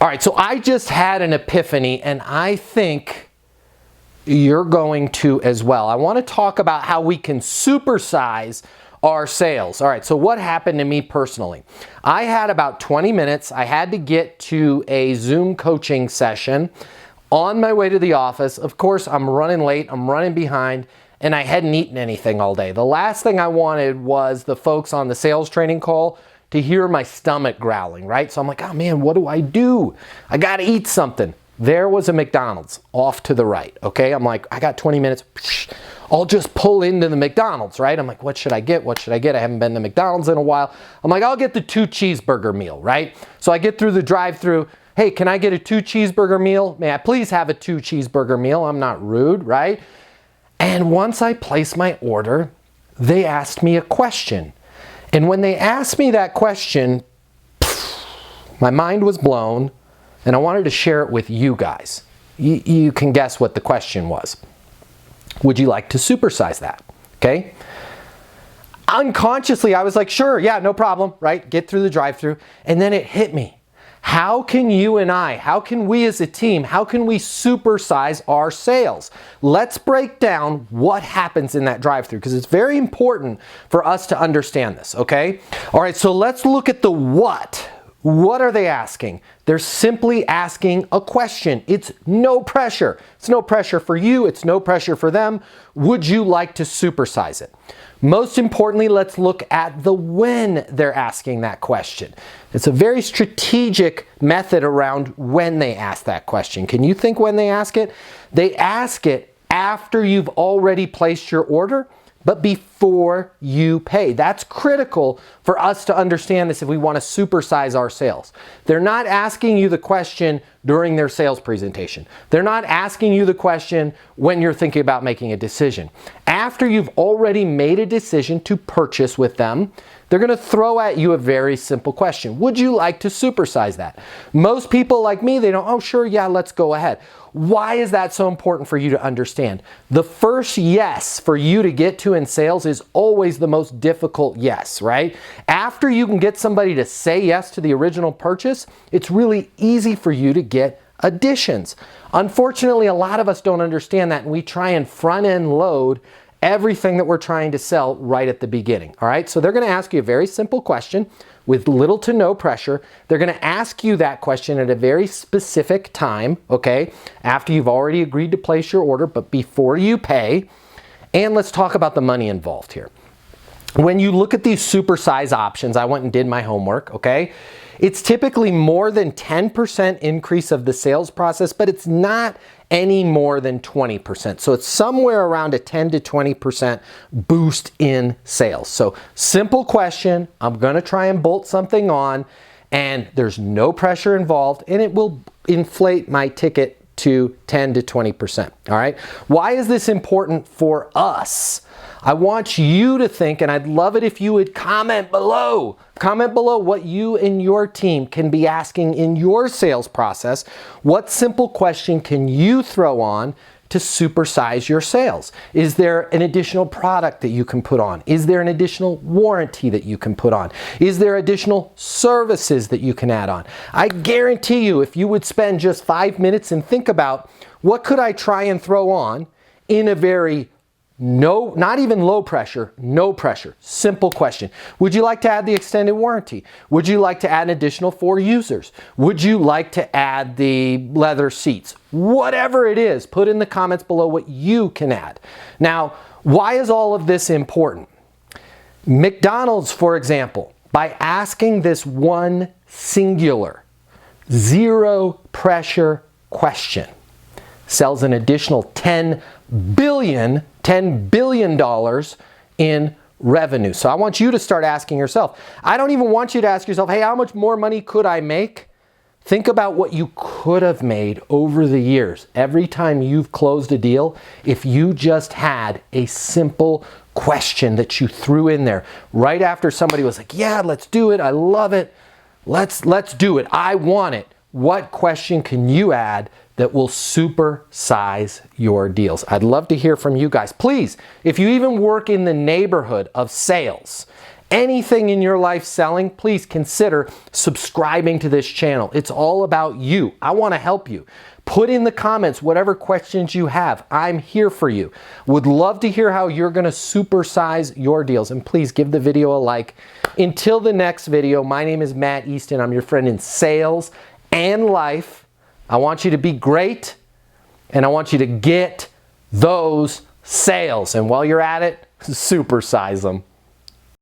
All right, so I just had an epiphany, and I think you're going to as well. I want to talk about how we can supersize our sales. All right, so what happened to me personally? I had about 20 minutes. I had to get to a Zoom coaching session on my way to the office. Of course, I'm running late, I'm running behind, and I hadn't eaten anything all day. The last thing I wanted was the folks on the sales training call to hear my stomach growling, right? So I'm like, oh man, what do? I gotta eat something. There was a McDonald's off to the right, okay? I'm like, I got 20 minutes. I'll just pull into the McDonald's, right? I'm like, what should I get? What should I get? I haven't been to McDonald's in a while. I'm like, I'll get the 2 cheeseburger meal, right? So I get through the drive-thru. Hey, can I get a 2 cheeseburger meal? May I please have a 2 cheeseburger meal? I'm not rude, right? And once I place my order, they asked me a question. And when they asked me that question, my mind was blown, and I wanted to share it with you guys. You can guess what the question was. Would you like to supersize that? Okay? Unconsciously, I was like, sure, yeah, no problem, right? Get through the drive-thru. And then it hit me. How can you and I, how can we as a team, how can we supersize our sales? Let's break down what happens in that drive-thru, because it's very important for us to understand this, okay? All right, so let's look at the what. What are they asking? They're simply asking a question. It's no pressure. It's no pressure for you. It's no pressure for them. Would you like to supersize it? Most importantly, let's look at the when they're asking that question. It's a very strategic method around when they ask that question. Can you think when they ask it? They ask it after you've already placed your order, but before you pay. That's critical for us to understand this if we want to supersize our sales. They're not asking you the question during their sales presentation. They're not asking you the question when you're thinking about making a decision. After you've already made a decision to purchase with them, they're going to throw at you a very simple question. Would you like to supersize that? Most people like me, they don't, oh sure, yeah, let's go ahead. Why is that so important for you to understand? The first yes for you to get to in sales is always the most difficult yes, right? After you can get somebody to say yes to the original purchase, it's really easy for you to get additions. Unfortunately, a lot of us don't understand that, and we try and front-end load everything that we're trying to sell right at the beginning, all right? So they're gonna ask you a very simple question with little to no pressure. They're gonna ask you that question at a very specific time, okay? After you've already agreed to place your order, but before you pay. And let's talk about the money involved here. When you look at these supersize options, I went and did my homework, okay? It's typically more than 10% increase of the sales process, but it's not any more than 20%. So it's somewhere around a 10 to 20% boost in sales. So simple question, I'm gonna try and bolt something on, and there's no pressure involved, and it will inflate my ticket to 10 to 20%, all right? Why is this important for us? I want you to think, and I'd love it if you would comment below. Comment below what you and your team can be asking in your sales process. What simple question can you throw on to supersize your sales? Is there an additional product that you can put on? Is there an additional warranty that you can put on? Is there additional services that you can add on? I guarantee you, if you would spend just 5 minutes and think about what could I try and throw on in a very not even low pressure, no pressure, simple question. Would you like to add the extended warranty? Would you like to add an additional 4 users? Would you like to add the leather seats? Whatever it is, put in the comments below what you can add. Now, why is all of this important? McDonald's, for example, by asking this one singular, zero pressure question, sells an additional $10 billion in revenue. So I want you to start asking yourself. I don't even want you to ask yourself, hey, how much more money could I make? Think about what you could have made over the years. Every time you've closed a deal, if you just had a simple question that you threw in there right after somebody was like, yeah, let's do it. I love it. Let's do it. I want it. What question can you add that will supersize your deals? I'd love to hear from you guys. Please, if you even work in the neighborhood of sales anything in your life selling, please consider subscribing to this channel. It's all about you. I want to help you. Put in the comments whatever questions you have. I'm here for you. Would love to hear how you're going to supersize your deals. And please give the video a like. Until the next video, my name is Matt Easton. I'm your friend in sales and life. I want you to be great, and I want you to get those sales. And while you're at it, supersize them.